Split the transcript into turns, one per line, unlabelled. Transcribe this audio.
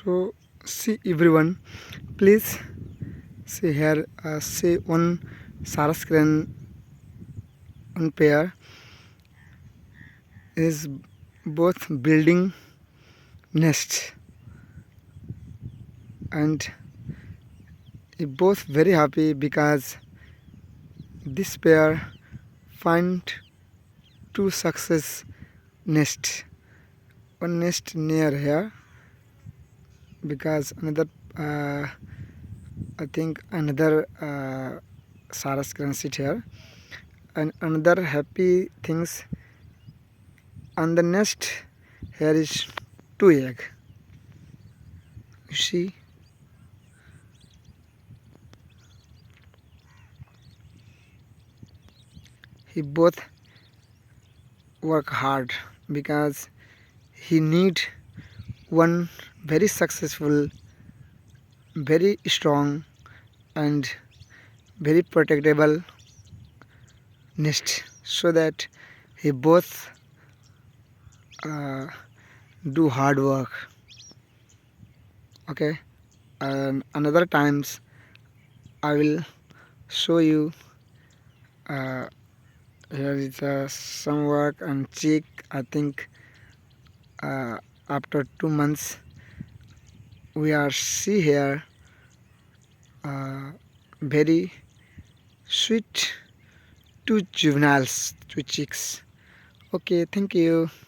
So see everyone, please see here. See one Saras crane, one pair is both building nest and both very happy because this pair find two success nest. One nest near here because another I think another Saras can sit here, and another happy things on the nest here is two egg. You see, he both work hard because he need one very successful, very strong and very protectable nest so that he both uh, do hard work. Okay, and another times I will show you. Here is some work and check. I think uh, after 2 months we are see here very sweet two juveniles, two chicks. Okay, thank you.